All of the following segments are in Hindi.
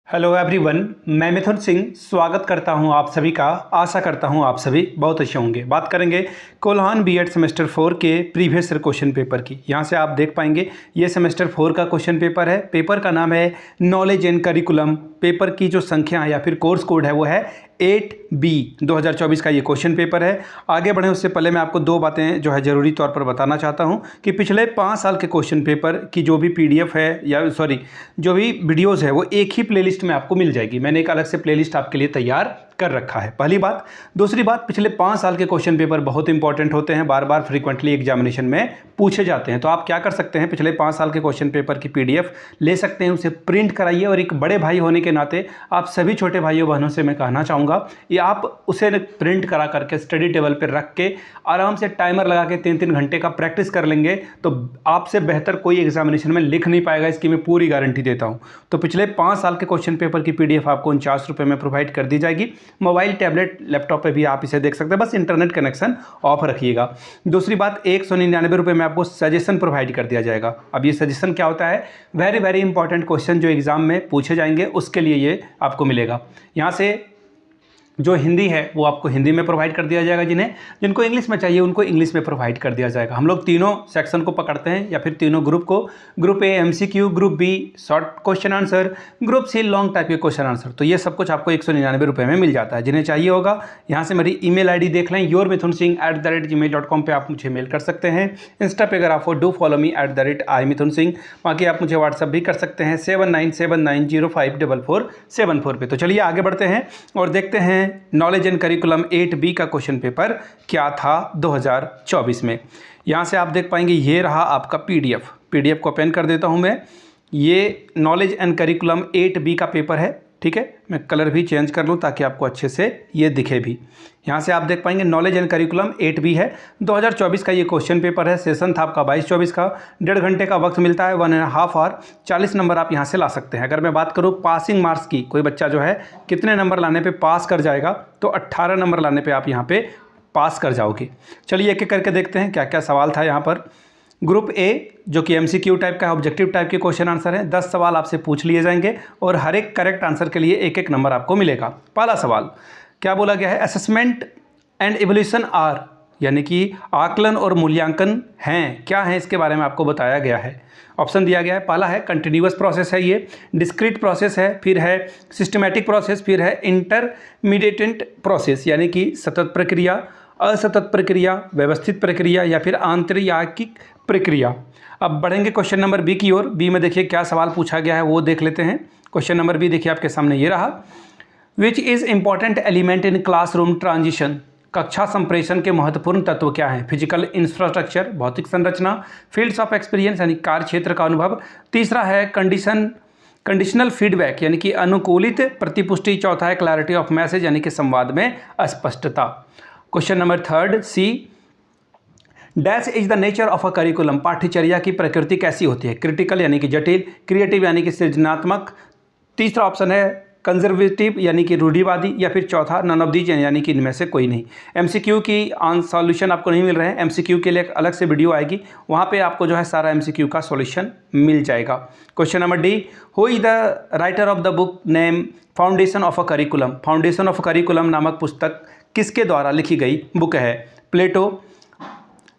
हेलो एवरीवन, मैं मिथुन सिंह स्वागत करता हूं आप सभी का। आशा करता हूं आप सभी बहुत अच्छे होंगे। बात करेंगे कोल्हान बीएड सेमेस्टर 4 के प्रीवियस ईयर क्वेश्चन पेपर की। यहां से आप देख पाएंगे ये सेमेस्टर 4 का क्वेश्चन पेपर है। पेपर का नाम है नॉलेज एंड करिकुलम। पेपर की जो संख्या है या फिर कोर्स कोड है वो है 8B 2024 का ये क्वेश्चन पेपर है। आगे बढ़ें उससे पहले मैं आपको दो बातें जो है ज़रूरी तौर पर बताना चाहता हूं कि पिछले 5 साल के क्वेश्चन पेपर की जो भी PDF है या जो भी वीडियोज़ है वो एक ही प्लेलिस्ट में आपको मिल जाएगी। मैंने एक अलग से प्लेलिस्ट आपके लिए तैयार कर रखा है, पहली बात। दूसरी बात, पिछले 5 साल के क्वेश्चन पेपर बहुत इंपॉर्टेंट होते हैं, बार बार फ्रीक्वेंटली एग्जामिनेशन में पूछे जाते हैं। तो आप क्या कर सकते हैं, पिछले 5 साल के क्वेश्चन पेपर की PDF ले सकते हैं, उसे प्रिंट कराइए। और एक बड़े भाई होने के नाते आप सभी छोटे भाइयों बहनों से मैं कहना चाहूँगा ये आप उसे प्रिंट करा करके स्टडी टेबल पर रख के आराम से टाइमर लगा के 3-3 घंटे का प्रैक्टिस कर लेंगे तो आपसे बेहतर कोई एग्जामिनेशन में लिख नहीं पाएगा, इसकी मैं पूरी गारंटी देता हूँ। तो पिछले 5 साल के क्वेश्चन पेपर की PDF आपको 49 रुपये में प्रोवाइड कर दी जाएगी। मोबाइल, टैबलेट, लैपटॉप पे भी आप इसे देख सकते हैं, बस इंटरनेट कनेक्शन ऑफ रखिएगा। दूसरी बात, 199 रुपये में आपको सजेशन प्रोवाइड कर दिया जाएगा। अब ये सजेशन क्या होता है, वेरी वेरी इंपॉर्टेंट क्वेश्चन जो एग्जाम में पूछे जाएंगे उसके लिए ये आपको मिलेगा। यहाँ से जो हिंदी है वो आपको हिंदी में प्रोवाइड कर दिया जाएगा, जिनको इंग्लिश में चाहिए उनको इंग्लिश में प्रोवाइड कर दिया जाएगा। हम लोग तीनों सेक्शन को पकड़ते हैं या फिर तीनों ग्रुप को, group A MCQ, group B short question answer, group C long type के क्वेश्चन आंसर। तो ये सब कुछ आपको 199 रुपये में मिल जाता है। जिन्हें चाहिए होगा यहाँ से मेरी email ID देख लें, yourmithunsingh@gmail.com पे आप मुझे मेल कर सकते हैं। इंस्टा पे अगर आप डू फॉलो मी @imithunsingh। बाकी आप मुझे व्हाट्सअप भी कर सकते हैं 7979054474 पे। तो चलिए आगे बढ़ते हैं और देखते हैं नॉलेज एंड करिकुलम 8B का क्वेश्चन पेपर क्या था 2024 में। यहाँ से आप देख पाएंगे ये रहा आपका PDF को ओपन कर देता हूँ मैं। ये नॉलेज एंड करिकुलम 8B का पेपर है, ठीक है। मैं कलर भी चेंज कर लूँ ताकि आपको अच्छे से ये दिखे भी। यहाँ से आप देख पाएंगे नॉलेज एंड करिकुलम 8B है, 2024 का ये क्वेश्चन पेपर है। सेशन था आपका 22-24 का, 1.5 घंटे का वक्त मिलता है, 1.5 आवर। 40 नंबर आप यहाँ से ला सकते हैं। अगर मैं बात करूँ पासिंग मार्क्स की, कोई बच्चा जो है कितने नंबर लाने पे पास कर जाएगा, तो 18 नंबर लाने पे आप यहाँ पे पास कर जाओगे। चलिए एक एक करके देखते हैं क्या क्या सवाल था यहाँ पर। ग्रुप ए जो कि MCQ टाइप का है, ऑब्जेक्टिव टाइप के क्वेश्चन आंसर हैं। 10 सवाल आपसे पूछ लिए जाएंगे और हर एक करेक्ट आंसर के लिए एक एक नंबर आपको मिलेगा। पहला सवाल क्या बोला गया है, असेसमेंट एंड इवोल्यूशन आर, यानी कि आकलन और मूल्यांकन हैं, क्या है इसके बारे में आपको बताया गया है। ऑप्शन दिया गया है, पहला है कंटिन्यूअस प्रोसेस है, ये डिस्क्रीट प्रोसेस है, फिर है सिस्टमैटिक प्रोसेस, फिर है इंटरमीडिएट प्रोसेस यानी कि सतत प्रक्रिया, असतत प्रक्रिया, व्यवस्थित प्रक्रिया या फिर आंतरिक प्रक्रिया। अब बढ़ेंगे क्वेश्चन नंबर बी की ओर। बी में देखिए क्या सवाल पूछा गया है वो देख लेते हैं। क्वेश्चन नंबर बी देखिए आपके सामने ये रहा, which is important element in classroom transition, कक्षा संप्रेषण के महत्वपूर्ण तत्व क्या हैं। फिजिकल इंफ्रास्ट्रक्चर, भौतिक संरचना, फील्ड्स ऑफ एक्सपीरियंस यानी कार्य क्षेत्र का अनुभव। तीसरा है कंडीशनल फीडबैक यानी कि अनुकूलित प्रतिपुष्टि। चौथा है क्लैरिटी ऑफ मैसेज यानी कि संवाद में स्पष्टता। Question number third C, dash is the nature of a curriculum, पाठ्यचर्या की प्रकृति कैसी होती है। क्रिटिकल यानी कि जटिल, क्रिएटिव यानी कि सृजनात्मक। तीसरा ऑप्शन है कंजर्वेटिव यानी कि रूढ़िवादी, या फिर चौथा नन ऑफ दीज यानी कि इनमें से कोई नहीं। MCQ की सॉल्यूशन आपको नहीं मिल रहे हैं, MCQ के लिए एक अलग से वीडियो आएगी, वहाँ पे आपको जो है सारा MCQ का सॉल्यूशन मिल जाएगा। Question number D, who is the writer of the book name foundation of a curriculum, foundation of curriculum नामक पुस्तक किसके द्वारा लिखी गई बुक है। Plato,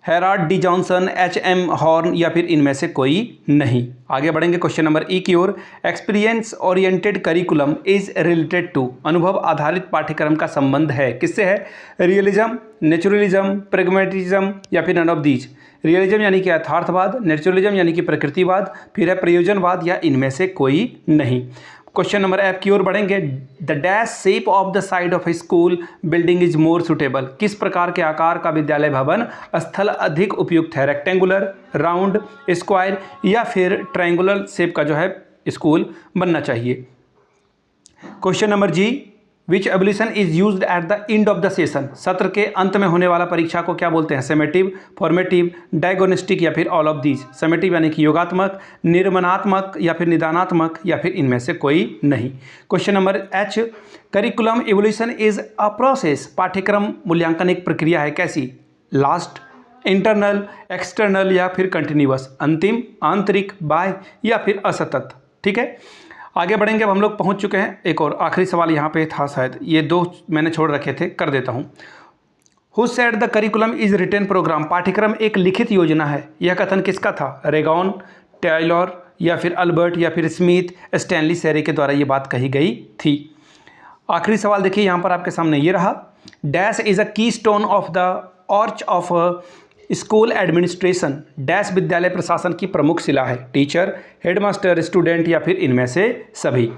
Harold D Johnson, HM Horn या फिर इनमें से कोई नहीं। आगे बढ़ेंगे क्वेश्चन नंबर ई की ओर। Experience oriented curriculum is related to, अनुभव आधारित पाठ्यक्रम का संबंध है किससे है। रियलिज्म, नेचुरलिज्म, प्रेगमेटिज्म या फिर नन ऑफ दीज। रियलिज्म यानी कि यथार्थवाद, नेचुरलिज्म यानी कि प्रकृतिवाद, फिर है प्रयोजनवाद या इनमें से कोई नहीं। क्वेश्चन नंबर एफ की ओर बढ़ेंगे। The dash shape of the side of A school building is more suitable, किस प्रकार के आकार का विद्यालय भवन स्थल अधिक उपयुक्त है। रेक्टेंगुलर, राउंड, स्क्वायर या फिर ट्रायंगुलर शेप का जो है स्कूल बनना चाहिए। Question number G, which evaluation is used at the end of the session, सत्र के अंत में होने वाला परीक्षा को क्या बोलते हैं। समेटिव, फॉर्मेटिव, डायग्नोस्टिक या फिर ऑल ऑफ दीज। समेटिव यानी कि योगात्मक, निर्माणात्मक या फिर निदानात्मक या फिर इनमें से कोई नहीं। Question number H, curriculum evolution is a process, पाठ्यक्रम मूल्यांकन एक प्रक्रिया है कैसी। लास्ट, इंटरनल, एक्सटर्नल या फिर कंटिन्यूअस, अंतिम, आंतरिक, बाह्य या फिर असतत। ठीक है, आगे बढ़ेंगे। अब हम लोग पहुंच चुके हैं, एक और आखिरी सवाल यहाँ पे था, शायद ये 2 मैंने छोड़ रखे थे, कर देता हूँ। Who said the curriculum is written program, पाठ्यक्रम एक लिखित योजना है, यह कथन किसका था? रेगॉन, टेलर या फिर अल्बर्ट या फिर स्मिथ, स्टैनली सेरे के द्वारा ये बात कही गई थी। आखिरी सवाल देखिए यहाँ पर आपके सामने ये रहा, डैश इज अ की stone of the arch of school administration, dash विद्यालय प्रशासन की प्रमुख शिला है? टीचर, हेडमास्टर, स्टूडेंट या फिर इनमें से सभी।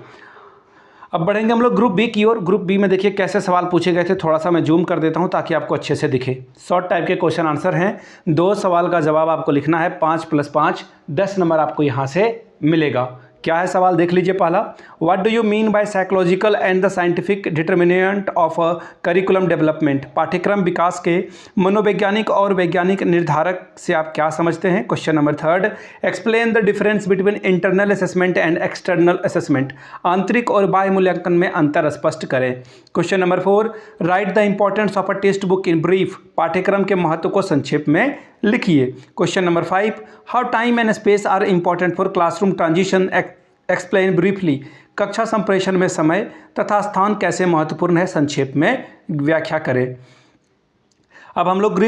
अब बढ़ेंगे हम लोग ग्रुप बी की ओर। ग्रुप बी में देखिए कैसे सवाल पूछे गए थे, थोड़ा सा मैं जूम कर देता हूं ताकि आपको अच्छे से दिखे। शॉर्ट टाइप के क्वेश्चन आंसर हैं, 2 सवाल का जवाब आपको लिखना है, 5 + 5 10 नंबर आपको यहां से मिलेगा। क्या है सवाल, देख लीजिए। पहला, what do you mean by psychological and the scientific determinant of curriculum development, पाठ्यक्रम विकास के मनोवैज्ञानिक और वैज्ञानिक निर्धारक से आप क्या समझते हैं? Question number 3, explain the difference between internal assessment and external assessment, आंतरिक और बाह्य मूल्यांकन में अंतर स्पष्ट करें। Question number 4, write the importance of a text book in brief, पाठ्यक्रम के महत्व को संक्षेप में लिखिए। Question number 5, how time and space are important for classroom transition, explain briefly, कक्षा संप्रेषण में समय तथा स्थान कैसे महत्वपूर्ण है, संक्षेप में व्याख्या करें। अब हम लोग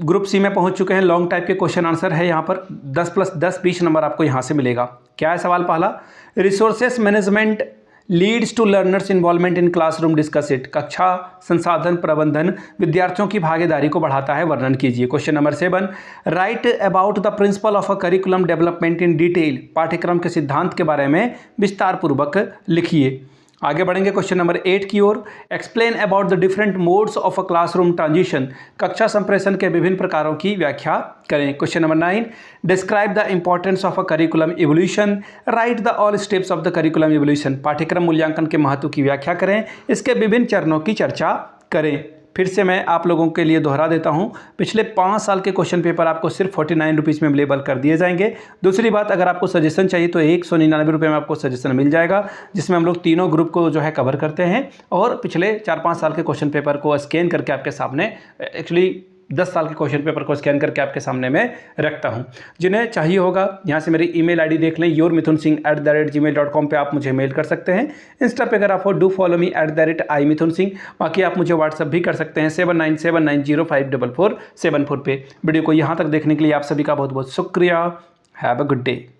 ग्रुप सी में पहुंच चुके हैं। लॉन्ग टाइप के क्वेश्चन आंसर है यहाँ पर, 10 + 10 20 नंबर आपको यहाँ से मिलेगा। क्या है सवाल पहला, resources management leads to learners involvement in classroom, discuss it, कक्षा संसाधन प्रबंधन विद्यार्थियों की भागीदारी को बढ़ाता है, वर्णन कीजिए। Question number 7, right about the principle of a curriculum development in detail, पाठ्यक्रम के सिद्धांत के बारे में विस्तार पूर्वक लिखिए। आगे बढ़ेंगे क्वेश्चन नंबर 8 की ओर, explain about the different modes of a classroom transition, कक्षा संप्रेषण के विभिन्न प्रकारों की व्याख्या करें। Question number 9, describe the importance of a curriculum evolution, write the all steps of the curriculum evolution, पाठ्यक्रम मूल्यांकन के महत्व की व्याख्या करें, इसके विभिन्न चरणों की चर्चा करें। फिर से मैं आप लोगों के लिए दोहरा देता हूं, पिछले 5 साल के क्वेश्चन पेपर आपको सिर्फ 49 रुपीज़ में अवेलेबल कर दिए जाएंगे। दूसरी बात, अगर आपको सजेशन चाहिए तो 199 रुपये में आपको सजेशन मिल जाएगा, जिसमें हम लोग तीनों ग्रुप को जो है कवर करते हैं और पिछले 4-5 साल के क्वेश्चन पेपर को स्कैन करके आपके सामने, एक्चुअली 10 साल के क्वेश्चन पेपर को स्कैन करके आपके सामने में रखता हूं। जिन्हें चाहिए होगा यहाँ से मेरी ईमेल आईडी देख लें, yourmithunsingh@gmail.com पे आप मुझे मेल कर सकते हैं। इंस्टा पे अगर आप हो, डू फॉलो मी @imithunsingh। बाकी आप मुझे व्हाट्सअप भी कर सकते हैं 7979054474 पे। वीडियो को यहाँ तक देखने के लिए आप सभी का बहुत बहुत शुक्रिया। Have a good day.